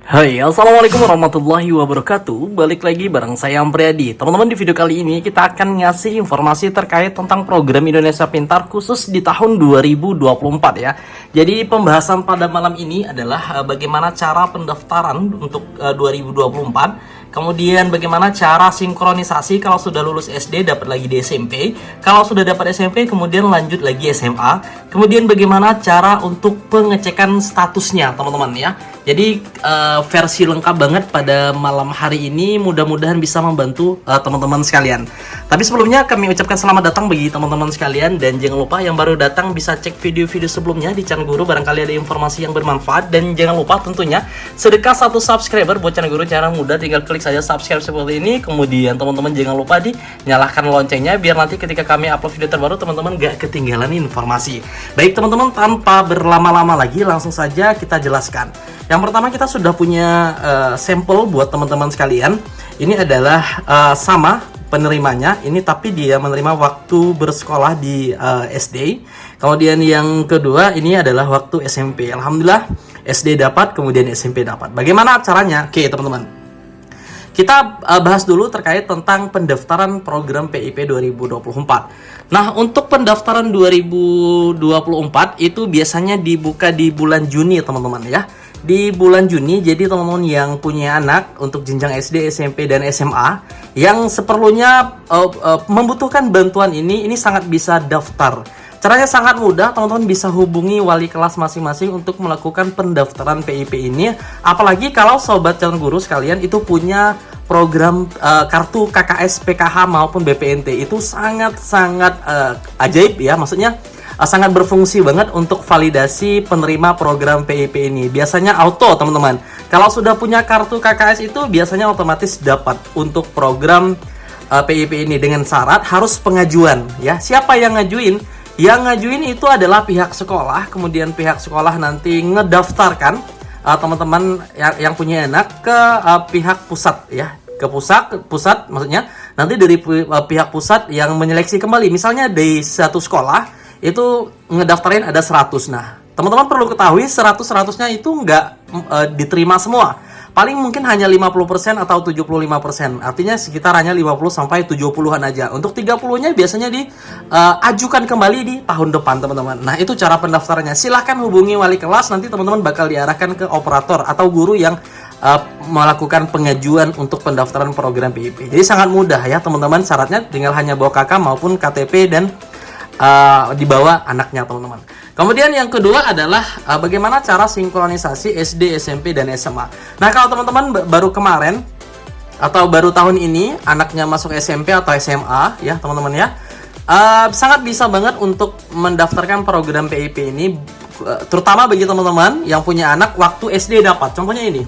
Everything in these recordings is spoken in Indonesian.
Hai, assalamualaikum warahmatullahi wabarakatuh. Balik lagi bareng saya Ampriadi. Teman-teman, di video kali ini kita akan ngasih informasi terkait tentang program Indonesia Pintar khusus di tahun 2024 ya. Jadi pembahasan pada malam ini adalah bagaimana cara pendaftaran untuk 2024. Kemudian bagaimana cara sinkronisasi kalau sudah lulus SD dapat lagi di SMP. Kalau sudah dapat SMP kemudian lanjut lagi SMA. Kemudian bagaimana cara untuk pengecekan statusnya teman-teman ya. Jadi versi lengkap banget pada malam hari ini, mudah-mudahan bisa membantu teman-teman sekalian. Tapi sebelumnya kami ucapkan selamat datang bagi teman-teman sekalian, dan jangan lupa yang baru datang bisa cek video-video sebelumnya di channel Guru, barangkali ada informasi yang bermanfaat. Dan jangan lupa tentunya sedekah 1 subscriber buat channel Guru, cara mudah tinggal klik saja subscribe seperti ini. Kemudian teman-teman jangan lupa nyalakan loncengnya biar nanti ketika kami upload video terbaru teman-teman gak ketinggalan informasi. Baik teman-teman, tanpa berlama-lama lagi langsung saja kita jelaskan. Yang pertama, kita sudah punya sampel buat teman-teman sekalian. Ini adalah sama penerimanya ini, tapi dia menerima waktu bersekolah di SD. Kemudian yang kedua ini adalah waktu SMP. Alhamdulillah SD dapat, kemudian SMP dapat. Bagaimana caranya? Oke teman-teman, kita bahas dulu terkait tentang pendaftaran program PIP 2024. Nah, untuk pendaftaran 2024 itu biasanya dibuka di bulan Juni teman-teman ya. Di bulan Juni, jadi teman-teman yang punya anak untuk jenjang SD, SMP, dan SMA yang seperlunya membutuhkan bantuan ini sangat bisa daftar. Caranya sangat mudah, teman-teman bisa hubungi wali kelas masing-masing untuk melakukan pendaftaran PIP ini. Apalagi kalau sobat calon guru sekalian itu punya program kartu KKS, PKH maupun BPNT, itu sangat-sangat ajaib ya, maksudnya sangat berfungsi banget untuk validasi penerima program PIP ini. Biasanya auto teman-teman. Kalau sudah punya kartu KKS itu biasanya otomatis dapat untuk program PIP ini, dengan syarat harus pengajuan ya. Siapa yang ngajuin? Yang ngajuin itu adalah pihak sekolah. Kemudian pihak sekolah nanti ngedaftarkan teman-teman yang punya anak ke pihak pusat ya. Ke pusat maksudnya nanti dari pihak pusat yang menyeleksi kembali. Misalnya di satu sekolah itu ngedaftarin ada 100. Nah, teman-teman perlu ketahui 100-100-nya itu nggak diterima semua. Paling mungkin hanya 50% atau 75%. Artinya sekitar hanya 50-70-an aja. Untuk 30-nya biasanya diajukan kembali di tahun depan, teman-teman. Nah, itu cara pendaftarannya. Silahkan hubungi wali kelas, nanti teman-teman bakal diarahkan ke operator atau guru yang melakukan pengajuan untuk pendaftaran program PIP. Jadi sangat mudah ya, teman-teman. Syaratnya tinggal hanya bawa KK maupun KTP dan dibawa anaknya teman-teman. Kemudian yang kedua adalah bagaimana cara sinkronisasi SD, SMP, dan SMA. Nah, kalau teman-teman baru kemarin atau baru tahun ini anaknya masuk SMP atau SMA ya teman-teman ya, sangat bisa banget untuk mendaftarkan program PIP ini, terutama bagi teman-teman yang punya anak waktu SD dapat. Contohnya ini.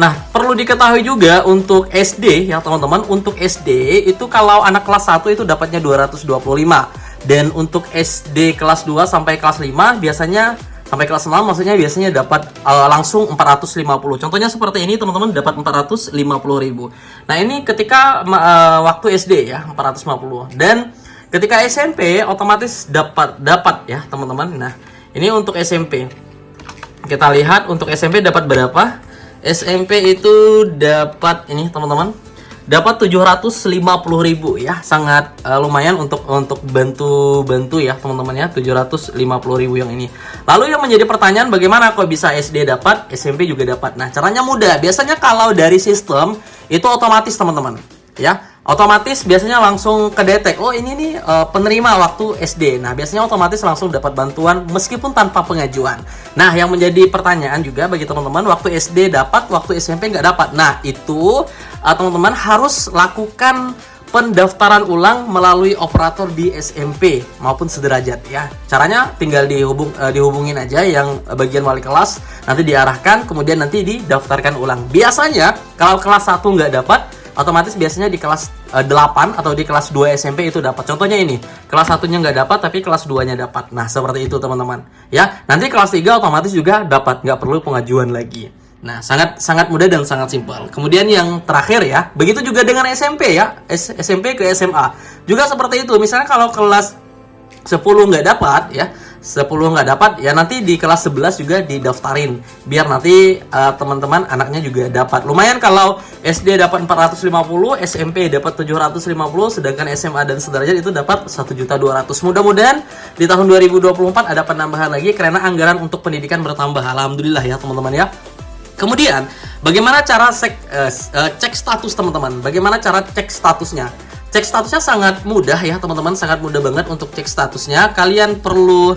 Nah, perlu diketahui juga untuk SD ya teman-teman, untuk SD itu kalau anak kelas 1 itu dapatnya 225. Dan untuk SD kelas 2 sampai kelas 5 biasanya, sampai kelas 6 maksudnya biasanya dapat langsung 450. Contohnya seperti ini teman-teman, dapat 450.000. Nah, ini ketika waktu SD ya, 450. Dan ketika SMP otomatis dapat ya teman-teman. Nah, ini untuk SMP. Kita lihat untuk SMP dapat berapa? SMP itu dapat ini teman-teman, dapat 750.000 ya, sangat lumayan untuk bantu ya teman-teman ya, 750.000 yang ini. Lalu yang menjadi pertanyaan, bagaimana kok bisa SD dapat, SMP juga dapat? Nah, caranya mudah. Biasanya kalau dari sistem itu otomatis teman-teman ya, otomatis biasanya langsung kedetek, oh ini nih penerima waktu SD. Nah, biasanya otomatis langsung dapat bantuan meskipun tanpa pengajuan. Nah, yang menjadi pertanyaan juga bagi teman-teman, waktu SD dapat, waktu SMP nggak dapat. Nah, itu teman-teman harus lakukan pendaftaran ulang melalui operator di SMP maupun sederajat ya. Caranya tinggal dihubungin aja yang bagian wali kelas, nanti diarahkan, kemudian nanti didaftarkan ulang. Biasanya kalau kelas 1 nggak dapat, otomatis biasanya di kelas 8 atau di kelas 2 SMP itu dapat. Contohnya ini, kelas 1-nya nggak dapat tapi kelas 2-nya dapat. Nah, seperti itu teman-teman ya. Nanti kelas 3 otomatis juga dapat, nggak perlu pengajuan lagi. Nah, sangat mudah dan sangat simpel. Kemudian yang terakhir ya, begitu juga dengan SMP ya, SMP ke SMA juga seperti itu. Misalnya kalau kelas 10 nggak dapat ya, 10 nggak dapat, ya nanti di kelas 11 juga didaftarin biar nanti teman-teman anaknya juga dapat. Lumayan kalau SD dapat 450, SMP dapat 750, sedangkan SMA dan sederajat itu dapat 1.200.000. Mudah-mudahan di tahun 2024 ada penambahan lagi karena anggaran untuk pendidikan bertambah. Alhamdulillah ya teman-teman ya. Kemudian bagaimana cara cek status teman-teman? Bagaimana cara cek statusnya? Cek statusnya sangat mudah ya teman-teman, sangat mudah banget untuk cek statusnya. Kalian perlu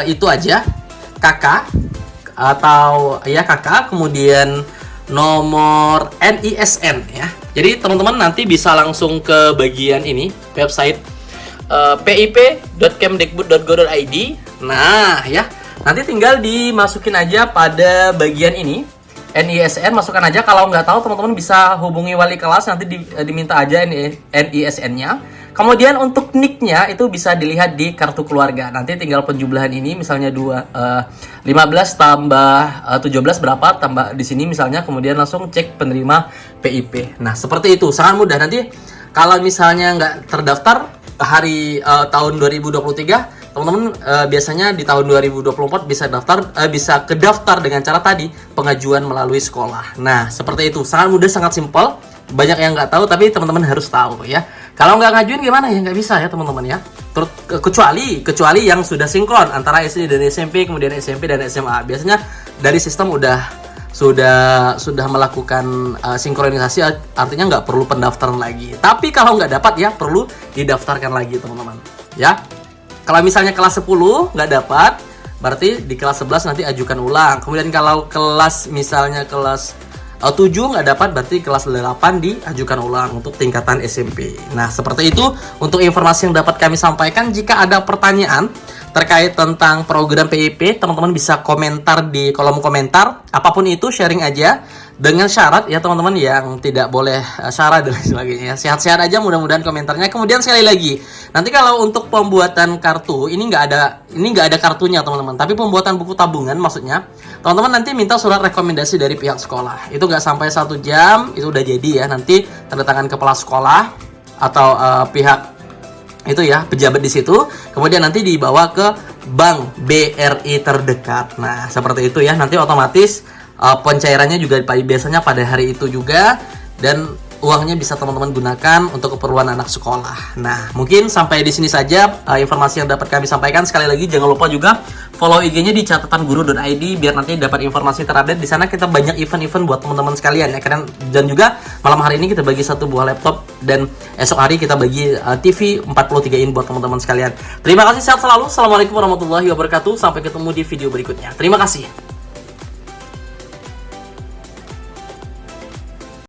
itu aja, KK atau ya KK, kemudian nomor NISN ya. Jadi teman-teman nanti bisa langsung ke bagian ini, website pip.kemdikbud.go.id. Nah ya, nanti tinggal dimasukin aja pada bagian ini, NISN, masukkan aja. Kalau nggak tahu teman-teman bisa hubungi wali kelas, nanti diminta aja NISN-nya. Kemudian untuk NIK-nya itu bisa dilihat di kartu keluarga. Nanti tinggal penjumlahan ini, misalnya 15 tambah 17 berapa, tambah di sini misalnya, kemudian langsung cek penerima PIP. Nah seperti itu, sangat mudah. Nanti kalau misalnya nggak terdaftar hari tahun 2023, teman-teman biasanya di tahun 2024 bisa bisa kedaftar dengan cara tadi, pengajuan melalui sekolah. Nah seperti itu, sangat mudah, sangat simpel. Banyak yang nggak tahu, tapi teman-teman harus tahu ya. Kalau nggak ngajuin gimana ya, nggak bisa ya teman-teman ya. Kecuali yang sudah sinkron antara SD dan SMP, kemudian SMP dan SMA. Biasanya dari sistem sudah melakukan sinkronisasi, artinya nggak perlu pendaftaran lagi. Tapi kalau nggak dapat ya perlu didaftarkan lagi teman-teman ya. Kalau misalnya kelas 10 nggak dapat, berarti di kelas 11 nanti ajukan ulang. Kemudian kalau misalnya kelas 7 nggak dapat, berarti kelas 8 diajukan ulang untuk tingkatan SMP. Nah seperti itu untuk informasi yang dapat kami sampaikan. Jika ada pertanyaan terkait tentang program PIP, teman-teman bisa komentar di kolom komentar. Apapun itu, sharing aja. Dengan syarat ya teman-teman, yang tidak boleh syarat dan sebagainya. Sehat-sehat aja mudah-mudahan komentarnya. Kemudian sekali lagi, nanti kalau untuk pembuatan kartu ini nggak ada kartunya teman-teman, tapi pembuatan buku tabungan maksudnya, teman-teman nanti minta surat rekomendasi dari pihak sekolah. Itu nggak sampai 1 jam itu udah jadi ya. Nanti tanda tangan kepala sekolah atau pihak itu ya, pejabat di situ. Kemudian nanti dibawa ke bank BRI terdekat. Nah seperti itu ya. Nanti otomatis pencairannya juga biasanya pada hari itu juga, dan uangnya bisa teman-teman gunakan untuk keperluan anak sekolah. Nah mungkin sampai di sini saja informasi yang dapat kami sampaikan. Sekali lagi jangan lupa juga follow IG-nya di catatanguru.id biar nanti dapat informasi terupdate. Di sana kita banyak event-event buat teman-teman sekalian ya. Dan juga malam hari ini kita bagi 1 buah laptop, dan esok hari kita bagi TV 43 in buat teman-teman sekalian. Terima kasih, sehat selalu. Assalamualaikum warahmatullahi wabarakatuh. Sampai ketemu di video berikutnya. Terima kasih.